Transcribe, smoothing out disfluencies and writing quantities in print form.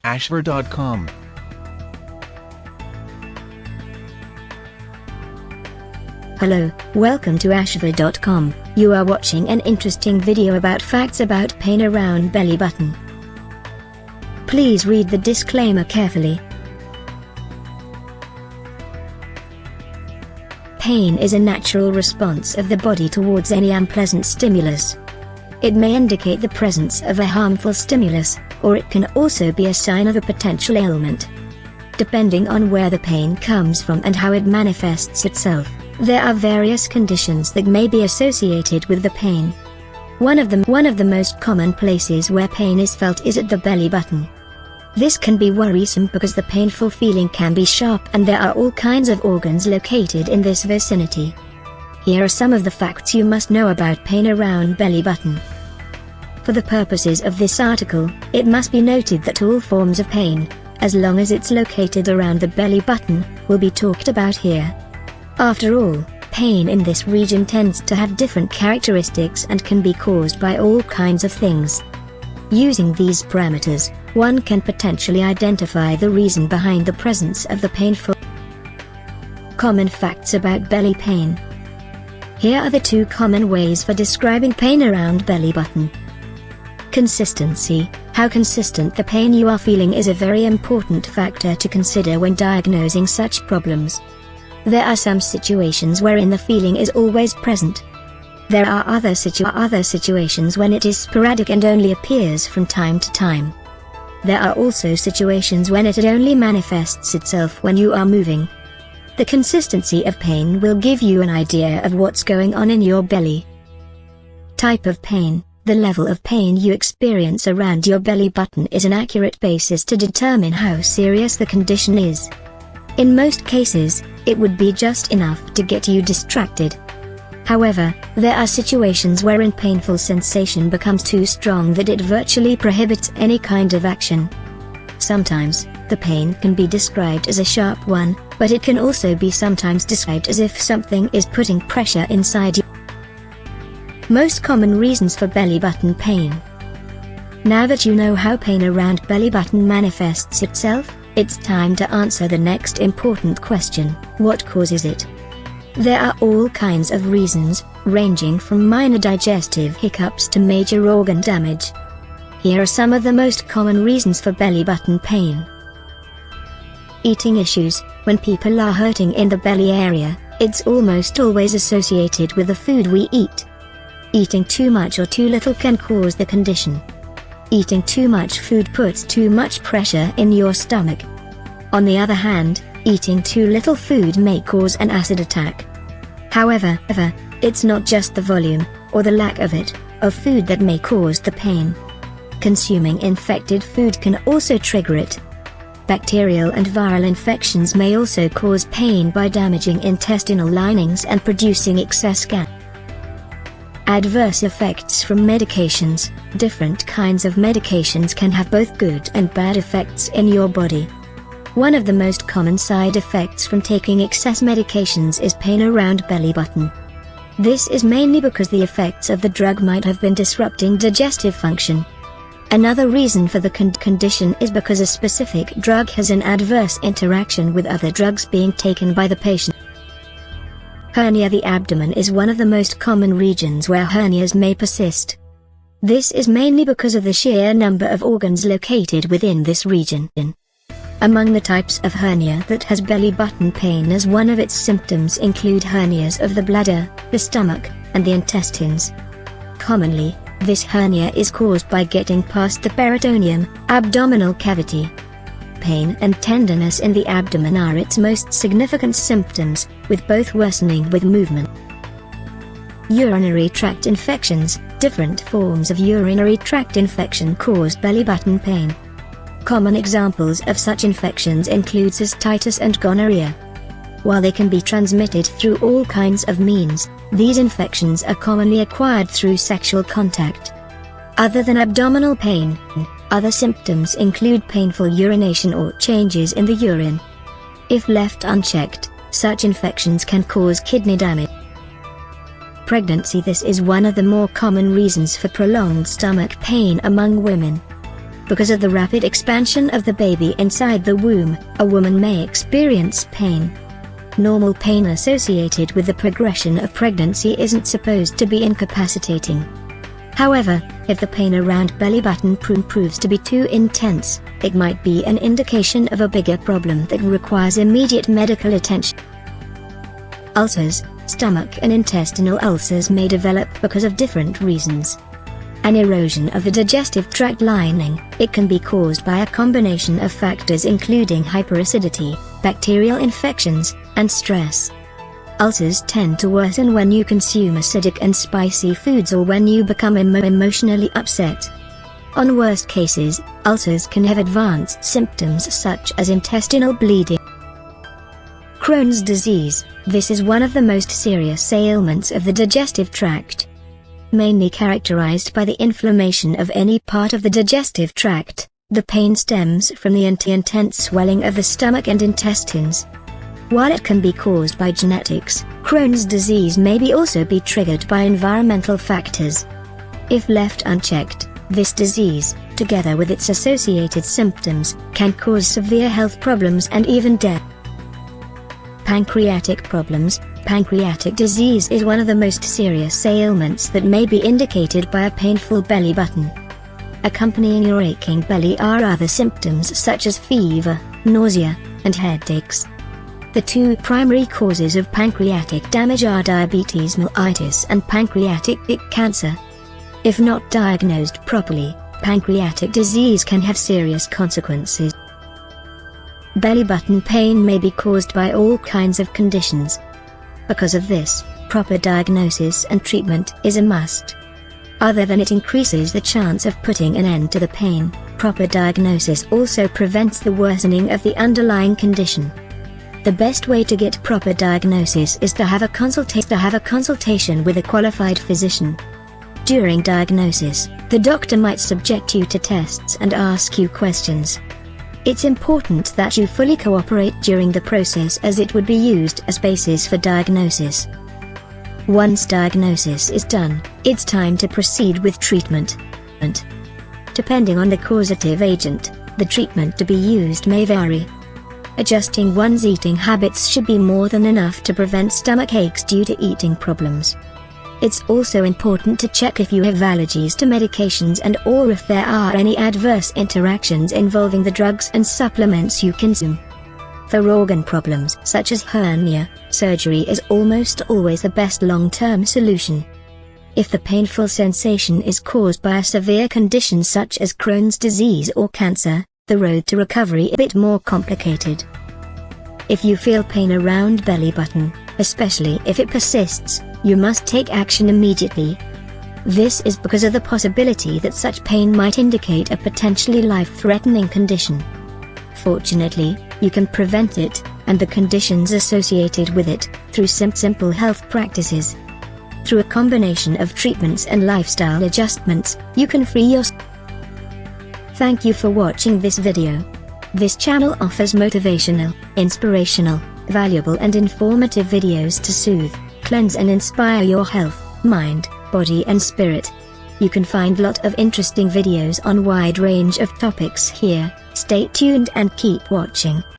ashver.com. Hello, welcome to ashver.com. You are watching an interesting video about facts about pain around belly button. Please read the disclaimer carefully. Pain is a natural response of the body towards any unpleasant stimulus. It may indicate the presence of a harmful stimulus, or it can also be a sign of a potential ailment. Depending on where the pain comes from and how it manifests itself, there are various conditions that may be associated with the pain. One of the most common places where pain is felt is at the belly button. This can be worrisome because the painful feeling can be sharp and there are all kinds of organs located in this vicinity. Here are some of the facts you must know about pain around belly button. For the purposes of this article, it must be noted that all forms of pain, as long as it's located around the belly button, will be talked about here. After all, pain in this region tends to have different characteristics and can be caused by all kinds of things. Using these parameters, one can potentially identify the reason behind the presence of the painful. Common facts about belly pain. Here are the 2 common ways for describing pain around belly button. Consistency. How consistent the pain you are feeling is a very important factor to consider when diagnosing such problems. There are some situations wherein the feeling is always present. There are other situations when it is sporadic and only appears from time to time. There are also situations when it only manifests itself when you are moving. The consistency of pain will give you an idea of what's going on in your belly. Type of pain. The level of pain you experience around your belly button is an accurate basis to determine how serious the condition is. In most cases, it would be just enough to get you distracted. However, there are situations wherein painful sensation becomes too strong that it virtually prohibits any kind of action. Sometimes, the pain can be described as a sharp one, but it can also be sometimes described as if something is putting pressure inside you. Most common reasons for belly button pain. Now that you know how pain around belly button manifests itself, it's time to answer the next important question: what causes it? There are all kinds of reasons, ranging from minor digestive hiccups to major organ damage. Here are some of the most common reasons for belly button pain. Eating issues. When people are hurting in the belly area, it's almost always associated with the food we eat. Eating too much or too little can cause the condition. Eating too much food puts too much pressure in your stomach. On the other hand, eating too little food may cause an acid attack. However, it's not just the volume, or the lack of it, of food that may cause the pain. Consuming infected food can also trigger it. Bacterial and viral infections may also cause pain by damaging intestinal linings and producing excess gas. Adverse effects from medications. Different kinds of medications can have both good and bad effects in your body. One of the most common side effects from taking excess medications is pain around belly button. This is mainly because the effects of the drug might have been disrupting digestive function. Another reason for the condition is because a specific drug has an adverse interaction with other drugs being taken by the patient. Hernia. The abdomen is one of the most common regions where hernias may persist. This is mainly because of the sheer number of organs located within this region. Among the types of hernia that has belly button pain as one of its symptoms include hernias of the bladder, the stomach, and the intestines. Commonly, this hernia is caused by getting past the peritoneum, abdominal cavity. Pain and tenderness in the abdomen are its most significant symptoms, with both worsening with movement. Urinary tract infections. Different forms of urinary tract infection cause belly button pain. Common examples of such infections include cystitis and gonorrhea. While they can be transmitted through all kinds of means, these infections are commonly acquired through sexual contact. Other than abdominal pain, other symptoms include painful urination or changes in the urine. If left unchecked, such infections can cause kidney damage. Pregnancy. This is one of the more common reasons for prolonged stomach pain among women. Because of the rapid expansion of the baby inside the womb, a woman may experience pain. Normal pain associated with the progression of pregnancy isn't supposed to be incapacitating. However, if the pain around belly button proves to be too intense, it might be an indication of a bigger problem that requires immediate medical attention. Ulcers, stomach and intestinal ulcers may develop because of different reasons. An erosion of the digestive tract lining, it can be caused by a combination of factors including hyperacidity, bacterial infections, and stress. Ulcers tend to worsen when you consume acidic and spicy foods or when you become emotionally upset. On worst cases, ulcers can have advanced symptoms such as intestinal bleeding. Crohn's disease, this is one of the most serious ailments of the digestive tract. Mainly characterized by the inflammation of any part of the digestive tract, the pain stems from the intense swelling of the stomach and intestines. While it can be caused by genetics, Crohn's disease may also be triggered by environmental factors. If left unchecked, this disease, together with its associated symptoms, can cause severe health problems and even death. Pancreatic problems. Pancreatic disease is one of the most serious ailments that may be indicated by a painful belly button. Accompanying your aching belly are other symptoms such as fever, nausea, and headaches. The two primary causes of pancreatic damage are diabetes mellitus and pancreatic cancer. If not diagnosed properly, pancreatic disease can have serious consequences. Belly button pain may be caused by all kinds of conditions. Because of this, proper diagnosis and treatment is a must. Other than it increases the chance of putting an end to the pain, proper diagnosis also prevents the worsening of the underlying condition. The best way to get proper diagnosis is to have a consultation with a qualified physician. During diagnosis, the doctor might subject you to tests and ask you questions. It's important that you fully cooperate during the process as it would be used as basis for diagnosis. Once diagnosis is done, it's time to proceed with treatment. Depending on the causative agent, the treatment to be used may vary. Adjusting one's eating habits should be more than enough to prevent stomach aches due to eating problems. It's also important to check if you have allergies to medications and/or if there are any adverse interactions involving the drugs and supplements you consume. For organ problems such as hernia, surgery is almost always the best long-term solution. If the painful sensation is caused by a severe condition such as Crohn's disease or cancer, the road to recovery is a bit more complicated. If you feel pain around belly button, especially if it persists, you must take action immediately. This is because of the possibility that such pain might indicate a potentially life-threatening condition. Fortunately, you can prevent it, and the conditions associated with it, through simple health practices. Through a combination of treatments and lifestyle adjustments, you can free yourself. Thank you for watching this video. This channel offers motivational, inspirational, valuable and informative videos to soothe, cleanse and inspire your health, mind, body and spirit. You can find lot of interesting videos on wide range of topics here. Stay tuned and keep watching.